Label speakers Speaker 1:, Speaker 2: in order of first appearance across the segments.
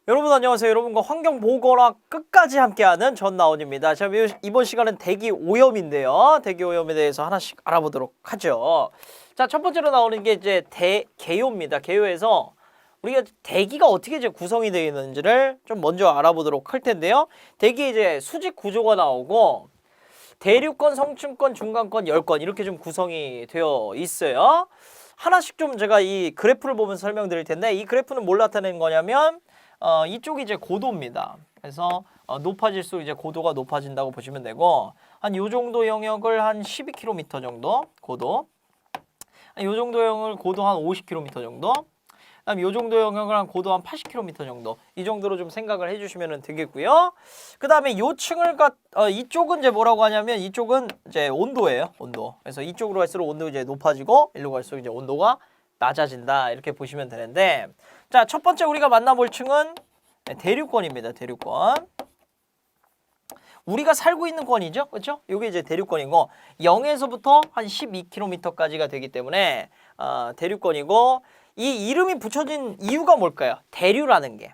Speaker 1: 여러분 안녕하세요. 여러분과 환경보건학 끝까지 함께하는 전나온입니다. 자, 이번 시간은 대기 오염인데요. 대기 오염에 대해서 하나씩 알아보도록 하죠. 자, 첫 번째로 나오는 게 이제 개요입니다. 개요에서 우리가 대기가 어떻게 이제 구성이 되어 있는지를 좀 먼저 알아보도록 할 텐데요. 대기에 이제 수직 구조가 나오고 대류권, 성층권, 중간권, 열권 이렇게 좀 구성이 되어 있어요. 하나씩 좀 제가 이 그래프를 보면서 설명드릴 텐데 이 그래프는 뭘 나타내는 거냐면 이쪽이 이제 고도입니다. 그래서 높아질수록 이제 고도가 높아진다고 보시면 되고 한 요 정도 영역을 한 12km 정도 고도, 요 정도 영역을 고도 한 50km 정도, 그다음 요 정도 영역을 한 고도 한 80km 정도 이 정도로 좀 생각을 해주시면 되겠고요. 그다음에 요 층을 이쪽은 이제 뭐라고 하냐면 이쪽은 이제 온도예요. 온도. 그래서 이쪽으로 갈수록 온도가 이제 높아지고 일로 갈수록 이제 온도가 낮아진다 이렇게 보시면 되는데 자, 첫 번째 우리가 만나볼 층은 대류권입니다. 대류권. 우리가 살고 있는 권이죠. 그렇죠? 이게 이제 대류권이고 0에서부터 한 12km까지가 되기 때문에 대류권이고 이 이름이 붙여진 이유가 뭘까요? 대류라는 게.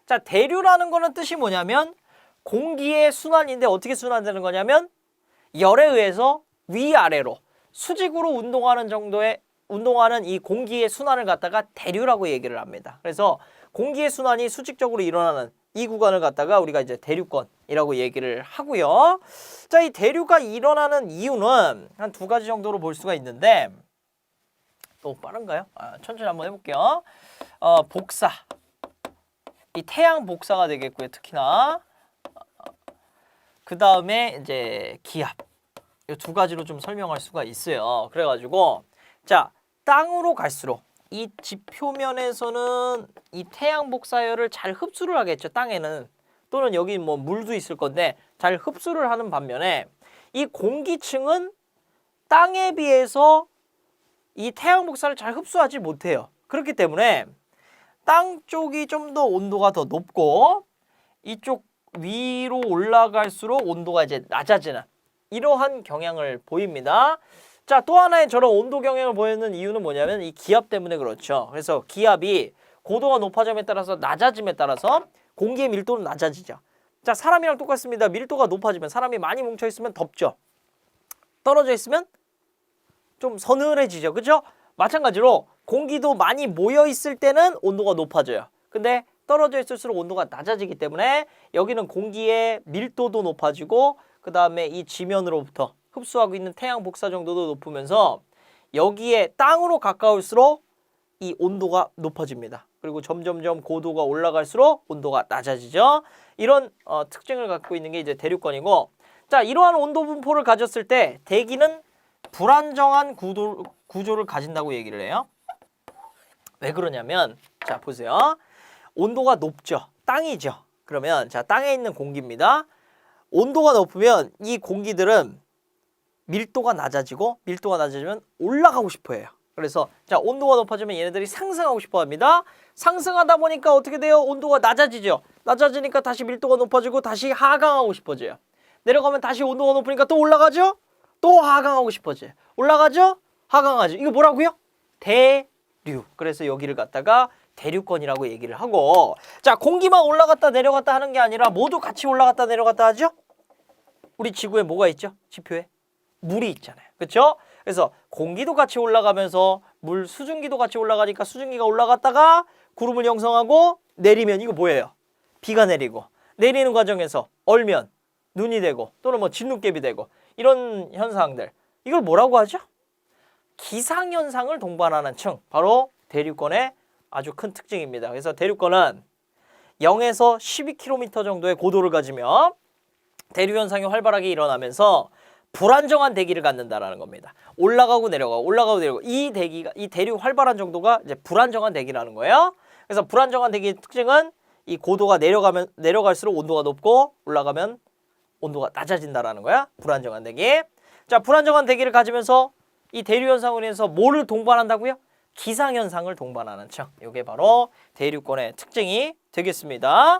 Speaker 1: 자, 대류라는 거는 뜻이 뭐냐면 공기의 순환인데 어떻게 순환되는 거냐면 열에 의해서 위아래로 수직으로 운동하는 이 공기의 순환을 갖다가 대류라고 얘기를 합니다. 그래서 공기의 순환이 수직적으로 일어나는 이 구간을 갖다가 우리가 이제 대류권이라고 얘기를 하고요. 자, 이 대류가 일어나는 이유는 한 두 가지 정도로 볼 수가 있는데 너무 빠른가요? 천천히 한번 해볼게요. 복사. 이 태양 복사가 되겠고요. 특히나. 그 다음에 이제 기압. 이 두 가지로 좀 설명할 수가 있어요. 그래가지고 자, 땅으로 갈수록 이 지표면에서는 이 태양 복사열을 잘 흡수를 하겠죠. 땅에는. 또는 여기 뭐 물도 있을 건데 잘 흡수를 하는 반면에 이 공기층은 땅에 비해서 이 태양 복사를 잘 흡수하지 못해요. 그렇기 때문에 땅 쪽이 좀 더 온도가 더 높고 이쪽 위로 올라갈수록 온도가 이제 낮아지는 이러한 경향을 보입니다. 자, 또 하나의 저런 온도 경향을 보이는 이유는 뭐냐면 이 기압 때문에 그렇죠. 그래서 기압이 고도가 높아짐에 따라서 낮아짐에 따라서 공기의 밀도는 낮아지죠. 자, 사람이랑 똑같습니다. 밀도가 높아지면 사람이 많이 뭉쳐 있으면 덥죠. 떨어져 있으면 좀 서늘해지죠. 그죠? 마찬가지로 공기도 많이 모여 있을 때는 온도가 높아져요. 근데 떨어져 있을수록 온도가 낮아지기 때문에 여기는 공기의 밀도도 높아지고 그 다음에 이 지면으로부터 흡수하고 있는 태양 복사 정도도 높으면서 여기에 땅으로 가까울수록 이 온도가 높아집니다. 그리고 점점점 고도가 올라갈수록 온도가 낮아지죠. 이런 특징을 갖고 있는 게 이제 대류권이고 자, 이러한 온도 분포를 가졌을 때 대기는 불안정한 구조를 가진다고 얘기를 해요. 왜 그러냐면 자, 보세요. 온도가 높죠. 땅이죠. 그러면 자, 땅에 있는 공기입니다. 온도가 높으면 이 공기들은 밀도가 낮아지면 올라가고 싶어 해요. 그래서 자, 온도가 높아지면 얘네들이 상승하고 싶어 합니다. 상승하다 보니까 어떻게 돼요? 온도가 낮아지죠. 낮아지니까 다시 밀도가 높아지고 다시 하강하고 싶어져요. 내려가면 다시 온도가 높으니까 또 올라가죠? 또 하강하고 싶어져요. 올라가죠? 하강하죠. 이거 뭐라고요? 대류. 그래서 여기를 갖다가 대류권이라고 얘기를 하고 자, 공기만 올라갔다 내려갔다 하는 게 아니라 모두 같이 올라갔다 내려갔다 하죠? 우리 지구에 뭐가 있죠? 지표에? 물이 있잖아요. 그렇죠? 그래서 공기도 같이 올라가면서 물 수증기도 같이 올라가니까 수증기가 올라갔다가 구름을 형성하고 내리면 이거 뭐예요? 비가 내리고 내리는 과정에서 얼면 눈이 되고 또는 뭐 진눈깨비 되고 이런 현상들 이걸 뭐라고 하죠? 기상현상을 동반하는 층 바로 대류권의 아주 큰 특징입니다. 그래서 대류권은 0에서 12km 정도의 고도를 가지며 대류현상이 활발하게 일어나면서 불안정한 대기를 갖는다라는 겁니다. 올라가고 내려가고 이 대류 활발한 정도가 이제 불안정한 대기라는 거예요. 그래서 불안정한 대기의 특징은 이 고도가 내려갈수록 온도가 높고 올라가면 온도가 낮아진다라는 거야. 불안정한 대기. 자, 불안정한 대기를 가지면서 이 대류 현상으로 인해서 뭐를 동반한다고요? 기상 현상을 동반하는 층. 이게 바로 대류권의 특징이 되겠습니다.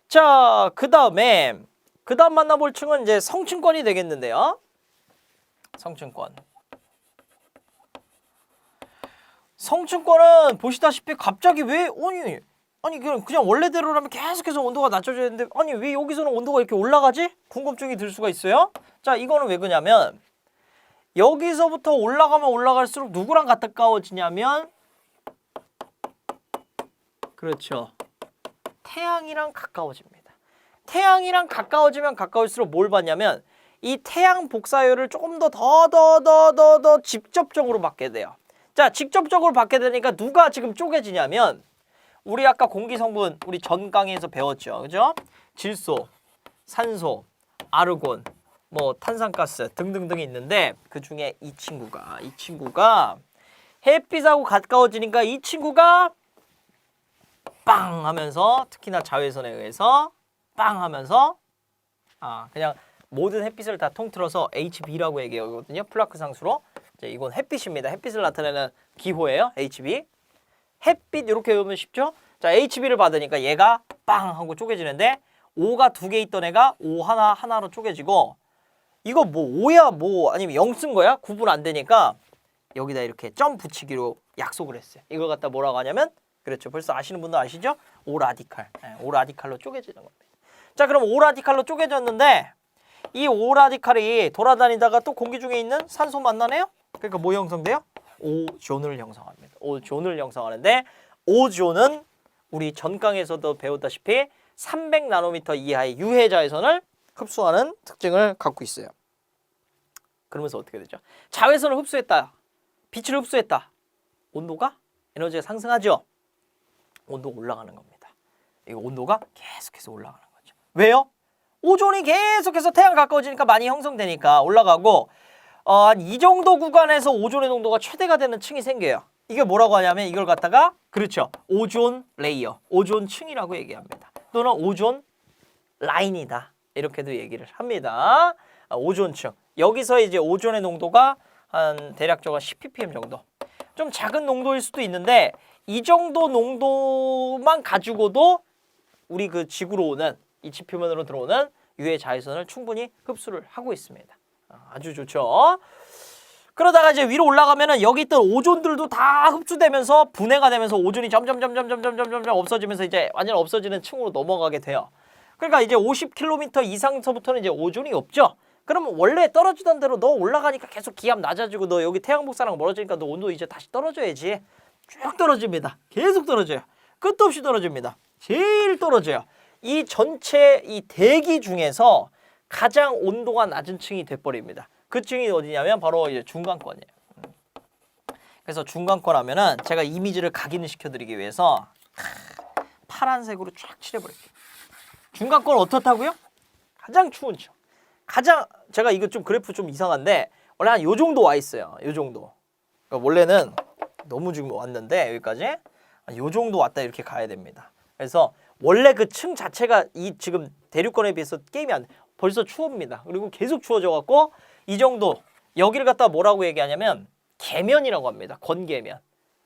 Speaker 1: 자, 그다음 만나볼 층은 이제 성층권이 되겠는데요. 성층권. 성층권은 보시다시피 갑자기 왜 아니 그냥 원래대로라면 계속해서 온도가 낮춰져야 되는데 아니 왜 여기서는 온도가 이렇게 올라가지? 궁금증이 들 수가 있어요. 자, 이거는 왜 그러냐면 여기서부터 올라가면 올라갈수록 누구랑 가까워지냐면 그렇죠. 태양이랑 가까워집니다. 태양이랑 가까워지면 가까울수록 뭘 받냐면 이 태양 복사율을 조금 더 직접적으로 받게 돼요. 자, 직접적으로 받게 되니까 누가 지금 쪼개지냐면 우리 아까 공기 성분 우리 전 강의에서 배웠죠. 그죠? 질소, 산소, 아르곤, 뭐 탄산가스 등등등이 있는데 그중에 이 친구가 햇빛하고 가까워지니까 이 친구가 빵 하면서 특히나 자외선에 의해서 빵 하면서 그냥 모든 햇빛을 다 통틀어서 HB라고 얘기하거든요. 플라크 상수로. 이제 이건 햇빛입니다. 햇빛을 나타내는 기호예요. HB. 햇빛 이렇게 외우면 쉽죠? 자, HB를 받으니까 얘가 빵 하고 쪼개지는데 O가 2개 있던 애가 O 하나로 쪼개지고 이거 뭐 O야 뭐 아니면 0 쓴 거야? 구분 안 되니까 여기다 이렇게 점 붙이기로 약속을 했어요. 이걸 갖다 뭐라고 하냐면 그렇죠. 벌써 아시는 분도 아시죠? O 라디칼. O 라디칼로 쪼개지는 겁니다. 자, 그럼 O 라디칼로 쪼개졌는데 이 O 라디칼이 돌아다니다가 또 공기 중에 있는 산소 만나네요? 그러니까 뭐 형성돼요? 오존을 형성합니다. 오존을 형성하는데 오존은 우리 전강에서도 배웠다시피 300나노미터 이하의 유해 자외선을 흡수하는 특징을 갖고 있어요. 그러면서 어떻게 되죠? 자외선을 흡수했다. 빛을 흡수했다. 온도가 에너지가 상승하죠. 온도가 올라가는 겁니다. 이 온도가 계속해서 올라가는 거죠. 왜요? 오존이 계속해서 태양 가까워지니까 많이 형성되니까 올라가고 한 이 정도 구간에서 오존의 농도가 최대가 되는 층이 생겨요. 이게 뭐라고 하냐면 이걸 갖다가 그렇죠. 오존 레이어, 오존 층이라고 얘기합니다. 또는 오존 라인이다. 이렇게도 얘기를 합니다. 오존층. 여기서 이제 오존의 농도가 한 대략적으로 10ppm 정도. 좀 작은 농도일 수도 있는데 이 정도 농도만 가지고도 우리 그 지구로 오는 이 지표면으로 들어오는 유해 자외선을 충분히 흡수를 하고 있습니다. 아주 좋죠. 그러다가 이제 위로 올라가면은 여기 있던 오존들도 다 흡수되면서 분해가 되면서 오존이 점점 없어지면서 이제 완전 없어지는 층으로 넘어가게 돼요. 그러니까 이제 50km 이상서부터는 이제 오존이 없죠. 그러면 원래 떨어지던 대로 너 올라가니까 계속 기압 낮아지고 너 여기 태양 복사랑 멀어지니까 너 온도 이제 다시 떨어져야지. 쭉 떨어집니다. 계속 떨어져요. 끝도 없이 떨어집니다. 제일 떨어져요. 이 전체 이 대기 중에서 가장 온도가 낮은 층이 돼버립니다. 그 층이 어디냐면 바로 이제 중간권이에요. 그래서 중간권 하면은 제가 이미지를 각인을 시켜드리기 위해서 파란색으로 쫙 칠해버릴게요. 중간권 어떻다고요? 가장 추운 층. 제가 이거 좀 그래프 좀 이상한데 원래 한 요 정도 와 있어요. 요 정도. 그러니까 원래는 너무 지금 왔는데 여기까지 요 정도 왔다 이렇게 가야 됩니다. 그래서 원래 그 층 자체가 이 지금 대륙권에 비해서 게임이 안 돼. 벌써 추웁니다. 그리고 계속 추워져 갖고 이 정도 여기를 갖다 뭐라고 얘기하냐면 계면이라고 합니다. 건계면.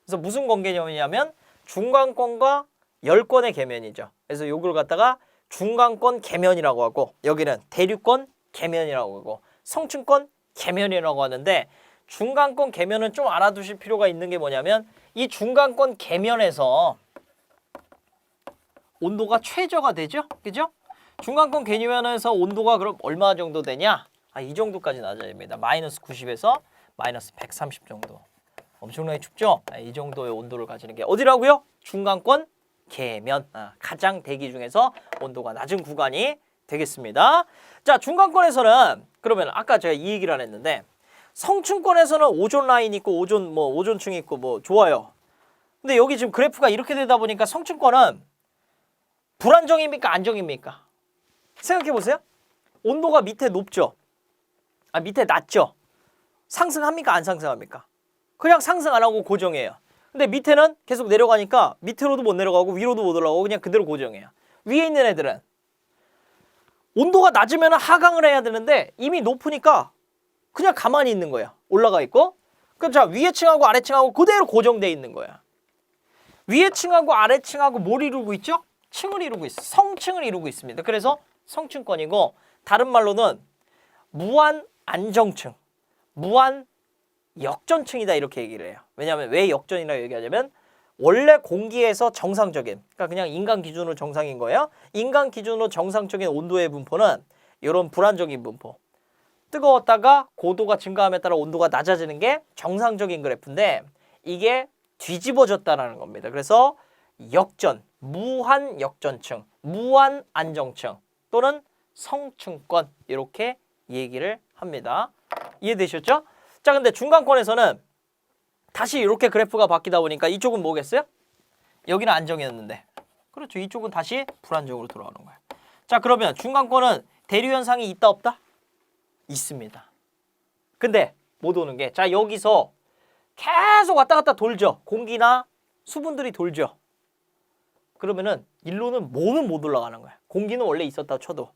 Speaker 1: 그래서 무슨 건계면이냐면 중간권과 열권의 계면이죠. 그래서 요걸 갖다가 중간권 계면이라고 하고 여기는 대륙권 계면이라고 하고 성층권 계면이라고 하는데 중간권 계면은 좀 알아두실 필요가 있는 게 뭐냐면 이 중간권 계면에서 온도가 최저가 되죠? 그죠? 중간권 계면에서 온도가 그럼 얼마 정도 되냐? 이 정도까지 낮아야 됩니다. 마이너스 90에서 마이너스 130 정도. 엄청나게 춥죠? 이 정도의 온도를 가지는 게 어디라고요? 중간권 계면. 가장 대기 중에서 온도가 낮은 구간이 되겠습니다. 자, 중간권에서는 그러면 아까 제가 이 얘기를 안 했는데 성층권에서는 오존 라인 있고 오존층이 있고 뭐 좋아요. 근데 여기 지금 그래프가 이렇게 되다 보니까 성층권은 불안정입니까? 안정입니까? 생각해 보세요. 온도가 밑에 높죠? 밑에 낮죠? 상승합니까? 안 상승합니까? 그냥 상승 안 하고 고정해요. 근데 밑에는 계속 내려가니까 밑으로도 못 내려가고 위로도 못 올라가고 그냥 그대로 고정해요. 위에 있는 애들은 온도가 낮으면 하강을 해야 되는데 이미 높으니까 그냥 가만히 있는 거야. 올라가 있고. 그럼 자, 위에 층하고 아래 층하고 그대로 고정돼 있는 거야. 위에 층하고 아래 층하고 뭘 이루고 있죠? 층을 이루고 있어. 성층을 이루고 있습니다. 그래서 성층권이고 다른 말로는 무한 안정층, 무한 역전층이다 이렇게 얘기를 해요. 왜냐하면 왜 역전이라고 얘기하냐면 원래 공기에서 정상적인, 그러니까 그냥 인간 기준으로 정상인 거예요. 인간 기준으로 정상적인 온도의 분포는 이런 불안정인 분포. 뜨거웠다가 고도가 증가함에 따라 온도가 낮아지는 게 정상적인 그래프인데 이게 뒤집어졌다라는 겁니다. 그래서 역전, 무한 역전층, 무한 안정층 또는 성층권 이렇게 얘기를 합니다. 이해되셨죠? 자, 근데 중간권에서는 다시 이렇게 그래프가 바뀌다 보니까 이쪽은 뭐겠어요? 여기는 안정이었는데. 그렇죠. 이쪽은 다시 불안정으로 돌아오는 거예요. 자, 그러면 중간권은 대류 현상이 있다 없다? 있습니다. 근데 못 오는 게, 자, 여기서 계속 왔다 갔다 돌죠. 공기나 수분들이 돌죠. 그러면은 일로는 뭐는 못 올라가는 거야. 공기는 원래 있었다 쳐도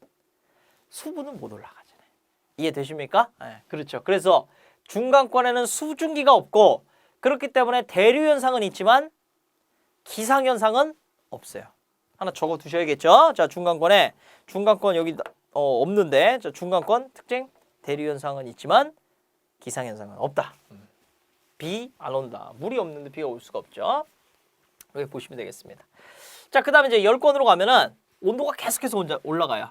Speaker 1: 수분은 못 올라가잖아요. 이해되십니까? 네, 그렇죠. 그래서 중간권에는 수증기가 없고 그렇기 때문에 대류 현상은 있지만 기상 현상은 없어요. 하나 적어 두셔야겠죠. 자, 중간권 여기 없는데, 자, 중간권 특징 대류 현상은 있지만 기상 현상은 없다. 비 안 온다. 물이 없는데 비가 올 수가 없죠. 이렇게 보시면 되겠습니다. 자, 그다음에 이제 열권으로 가면은 온도가 계속해서 올라가요.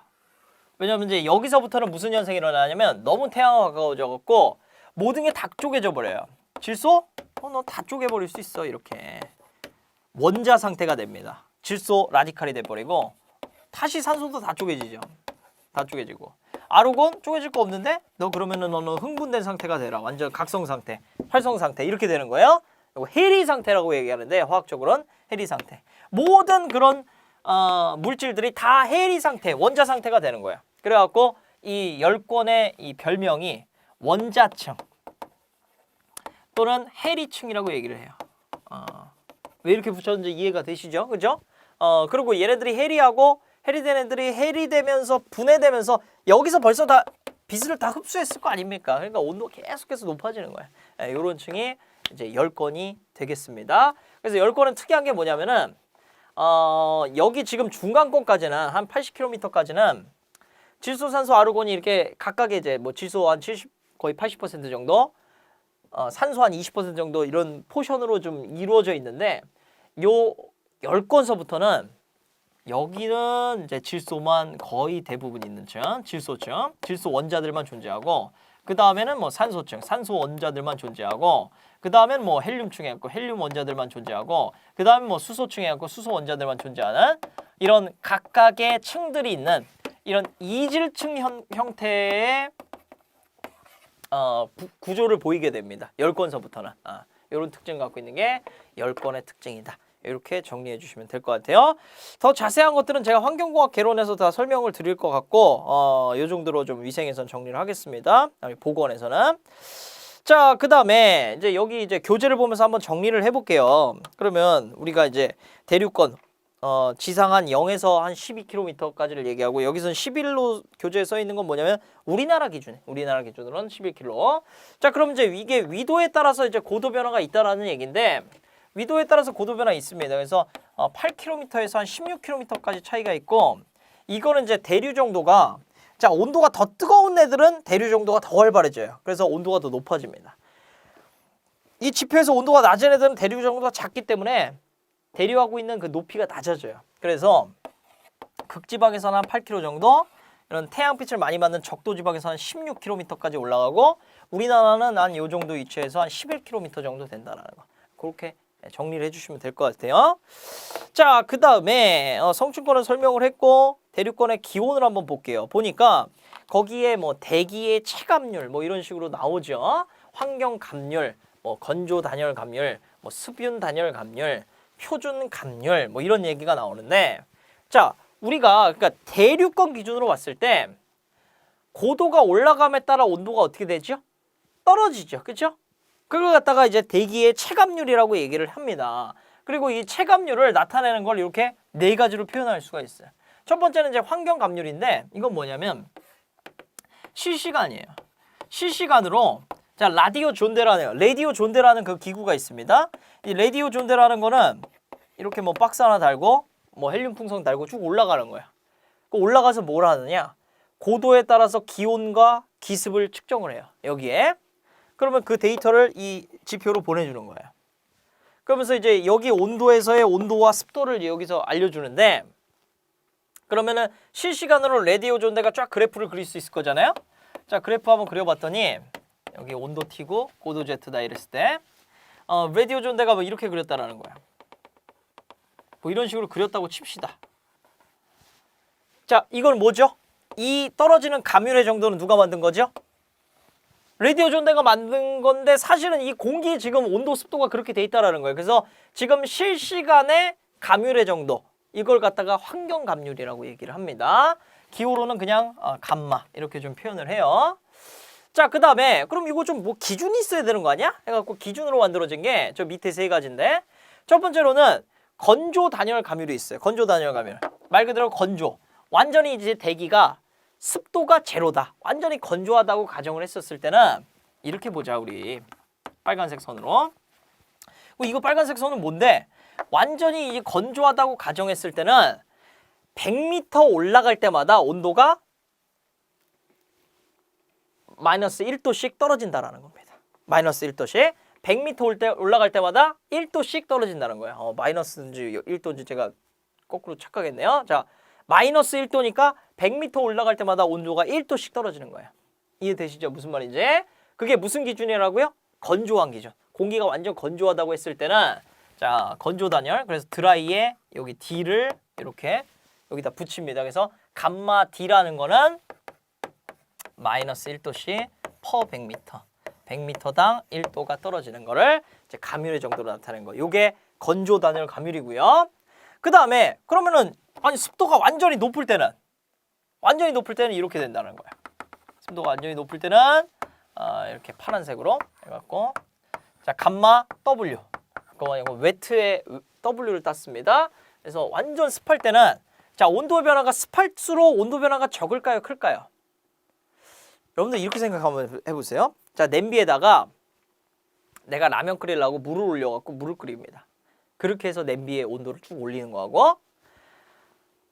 Speaker 1: 왜냐하면 이제 여기서부터는 무슨 현상이 일어나냐면 너무 태양과 가까워져 갖고 모든 게 다 쪼개져 버려요. 질소? 너 다 쪼개버릴 수 있어. 이렇게 원자 상태가 됩니다. 질소 라디칼이 돼버리고 다시 산소도 다 쪼개지죠. 다 쪼개지고 아르곤 쪼개질 거 없는데 너 그러면은 너는 흥분된 상태가 되라. 완전 각성 상태, 활성 상태 이렇게 되는 거예요. 이거 해리 상태라고 얘기하는데 화학적으로는 해리 상태. 모든 그런 물질들이 다 해리 상태, 원자 상태가 되는 거예요. 그래갖고 이 열권의 이 별명이 원자층 또는 해리층이라고 얘기를 해요. 왜 이렇게 붙였는지 이해가 되시죠? 그죠? 그리고 얘네들이 해리하고 해리된 애들이 해리되면서 분해되면서 여기서 벌써 다 빛을 다 흡수했을 거 아닙니까? 그러니까 온도가 계속해서 높아지는 거예요. 이런 층이 이제 열권이 되겠습니다. 그래서 열권은 특이한 게 뭐냐면은 여기 지금 중간권까지는 한 80km까지는 질소, 산소, 아르곤이 이렇게 각각의 이제 뭐 질소 한 70, 거의 80% 정도, 산소 한 20% 정도 이런 포션으로 좀 이루어져 있는데 요 열권서부터는 여기는 이제 질소만 거의 대부분 있는 층, 질소층, 질소 원자들만 존재하고 그 다음에는 뭐 산소층, 산소 원자들만 존재하고 그 다음에는 뭐 헬륨층에 있고 헬륨 원자들만 존재하고 그 다음에 뭐 수소층에 있고 수소 원자들만 존재하는 이런 각각의 층들이 있는 이런 이질층 형태의 구조를 보이게 됩니다. 열권서부터는 이런 특징을 갖고 있는 게 열권의 특징이다. 이렇게 정리해 주시면 될 것 같아요. 더 자세한 것들은 제가 환경공학 개론에서 다 설명을 드릴 것 같고 이 정도로 좀 위생에선 정리를 하겠습니다. 보건에서는. 자, 그 다음에 이제 여기 이제 교재를 보면서 한번 정리를 해볼게요. 그러면 우리가 이제 대륙권 지상 한 0에서 한 12km까지를 얘기하고 여기서는 11로 교재에 써 있는 건 뭐냐면 우리나라 기준으로는 11km. 자, 그럼 이제 이게 위도에 따라서 이제 고도 변화가 있다라는 얘기인데 위도에 따라서 고도 변화 있습니다. 그래서 8km에서 한 16km까지 차이가 있고 이거는 이제 대류 정도가 자, 온도가 더 뜨거운 애들은 대류 정도가 더 활발해져요. 그래서 온도가 더 높아집니다. 이 지표에서 온도가 낮은 애들은 대류 정도가 작기 때문에 대류하고 있는 그 높이가 낮아져요. 그래서 극지방에서는 한 8km 정도, 이런 태양빛을 많이 받는 적도 지방에서 한 16km까지 올라가고 우리나라는 한 요 정도 위치에서 한 11km 정도 된다는 거. 그렇게 정리를 해주시면 될 것 같아요. 자, 그 다음에 성층권을 설명을 했고 대륙권의 기온을 한번 볼게요. 보니까 거기에 뭐 대기의 체감률 뭐 이런 식으로 나오죠. 환경 감률, 뭐 건조 단열 감률, 뭐 습윤 단열 감률, 표준 감률 뭐 이런 얘기가 나오는데 자, 우리가 그러니까 대륙권 기준으로 봤을 때 고도가 올라감에 따라 온도가 어떻게 되죠? 떨어지죠. 그렇죠? 그걸 갖다가 이제 대기의 체감률이라고 얘기를 합니다. 그리고 이 체감률을 나타내는 걸 이렇게 네 가지로 표현할 수가 있어요. 첫 번째는 이제 환경 감률인데 이건 뭐냐면 실시간이에요. 실시간으로 자, 라디오 존대라는 그 기구가 있습니다. 이 라디오 존대라는 거는 이렇게 뭐 박스 하나 달고 뭐 헬륨 풍선 달고 쭉 올라가는 거야. 그 올라가서 뭘 하느냐? 고도에 따라서 기온과 기습을 측정을 해요. 여기에. 그러면 그 데이터를 이 지표로 보내주는 거예요. 그러면서 이제 여기 온도에서의 온도와 습도를 여기서 알려주는데 그러면은 실시간으로 라디오 존대가 쫙 그래프를 그릴 수 있을 거잖아요. 자, 그래프 한번 그려봤더니 여기 온도 T고 고도 Z다 이랬을 때 라디오 존대가 뭐 이렇게 그렸다라는 거야. 뭐 이런 식으로 그렸다고 칩시다. 자, 이걸 뭐죠? 이 떨어지는 감율의 정도는 누가 만든 거죠? 라디오 존대가 만든 건데 사실은 이 공기 지금 온도 습도가 그렇게 돼 있다라는 거예요. 그래서 지금 실시간의 감율의 정도 이걸 갖다가 환경 감율이라고 얘기를 합니다. 기호로는 그냥 감마 이렇게 좀 표현을 해요. 자, 그 다음에 그럼 이거 좀 뭐 기준이 있어야 되는 거 아니야? 해갖고 기준으로 만들어진 게 저 밑에 세 가지인데 첫 번째로는 건조 단열 감율이 있어요. 건조 단열 감율 말 그대로 건조 완전히 이제 대기가 습도가 제로다. 완전히 건조하다고 가정을 했었을 때는 이렇게 보자 우리 빨간색 선으로. 이거 빨간색 선은 뭔데? 완전히 이제 건조하다고 가정했을 때는 100m 올라갈 때마다 온도가 마이너스 1도씩 떨어진다라는 겁니다. 마이너스 1도씩 100m 올라갈 때마다 1도씩 떨어진다는 거예요. 마이너스인지 1도인지 제가 거꾸로 착각했네요. 자, 마이너스 1도니까 100m 올라갈 때마다 온도가 1도씩 떨어지는 거예요. 이해되시죠? 무슨 말인지? 그게 무슨 기준이라고요? 건조한 기준. 공기가 완전 건조하다고 했을 때는 자, 건조 단열. 그래서 드라이에 여기 D를 이렇게 여기다 붙입니다. 그래서 감마 D라는 거는 마이너스 1도씩 퍼 100m. 100m당 1도가 떨어지는 거를 이제 감율의 정도로 나타내는 거. 요게 건조 단열 감율이고요. 그 다음에 그러면은 아니 습도가 완전히 높을 때는 이렇게 된다는 거예요. 습도가 완전히 높을 때는 이렇게 파란색으로 해갖고 자 감마 W 이거 웨트의 W를 땄습니다. 그래서 완전 습할 때는 자 온도 변화가 습할수록 온도 변화가 적을까요, 클까요? 여러분들 이렇게 생각하면 해보세요. 자 냄비에다가 내가 라면 끓이려고 물을 올려갖고 물을 끓입니다. 그렇게 해서 냄비의 온도를 쭉 올리는 거하고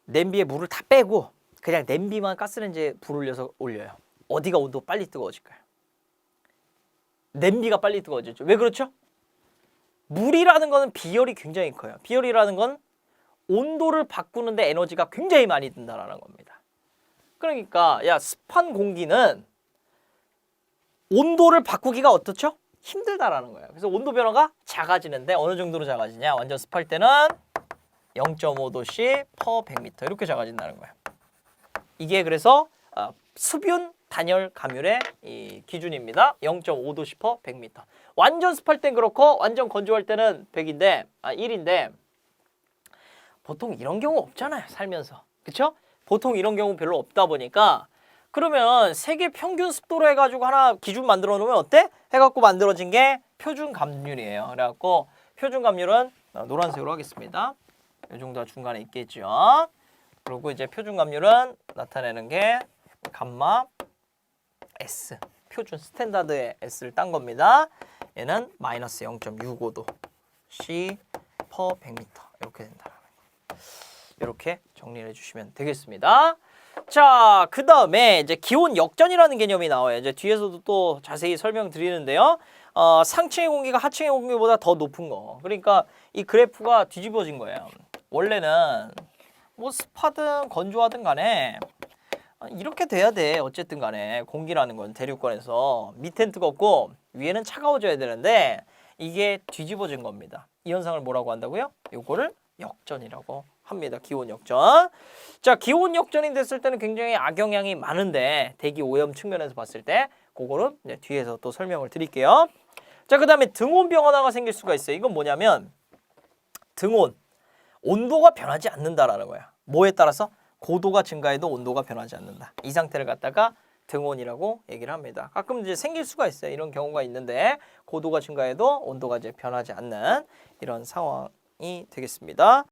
Speaker 1: 냄비에 물을 다 빼고 그냥 냄비만 가스레인지에 불 올려서 올려요. 어디가 온도 빨리 뜨거워질까요? 냄비가 빨리 뜨거워지죠. 왜 그렇죠? 물이라는 거는 비열이 굉장히 커요. 비열이라는 건 온도를 바꾸는데 에너지가 굉장히 많이 든다는 겁니다. 그러니까 야 습한 공기는 온도를 바꾸기가 어떻죠? 힘들다라는 거예요. 그래서 온도 변화가 작아지는데 어느 정도로 작아지냐? 완전 습할 때는 0.5도씩 퍼 100m 이렇게 작아진다는 거예요. 이게 그래서 수분 단열 감율의 이 기준입니다. 0.5도씩 퍼 100m. 완전 습할 땐 그렇고 완전 건조할 때는 1인데 보통 이런 경우 없잖아요. 살면서. 그쵸? 보통 이런 경우 별로 없다 보니까 그러면 세계 평균 습도로 해가지고 하나 기준 만들어 놓으면 어때? 해갖고 만들어진 게 표준 감률이에요. 그래갖고 표준 감률은 노란색으로 하겠습니다. 이 정도가 중간에 있겠죠. 그리고 이제 표준 감률은 나타내는 게 감마 S 표준 스탠다드의 S를 딴 겁니다. 얘는 마이너스 0.65도 C 퍼 100m 이렇게 된다. 이렇게 정리를 해주시면 되겠습니다. 자, 그 다음에 이제 기온 역전이라는 개념이 나와요. 이제 뒤에서도 또 자세히 설명드리는데요. 상층의 공기가 하층의 공기보다 더 높은 거. 그러니까 이 그래프가 뒤집어진 거예요. 원래는 뭐 습하든 건조하든 간에 이렇게 돼야 돼. 어쨌든 간에 공기라는 건 대륙권에서 밑엔 뜨겁고 위에는 차가워져야 되는데 이게 뒤집어진 겁니다. 이 현상을 뭐라고 한다고요? 요거를 역전이라고 합니다. 기온 역전. 자, 기온 역전이 됐을 때는 굉장히 악영향이 많은데 대기 오염 측면에서 봤을 때 그거는 이제 뒤에서 또 설명을 드릴게요. 자, 그 다음에 등온 변화가 생길 수가 있어요. 이건 뭐냐면 등온, 온도가 변하지 않는다라는 거야. 뭐에 따라서? 고도가 증가해도 온도가 변하지 않는다. 이 상태를 갖다가 등온이라고 얘기를 합니다. 가끔 이제 생길 수가 있어요. 이런 경우가 있는데 고도가 증가해도 온도가 이제 변하지 않는 이런 상황이 되겠습니다.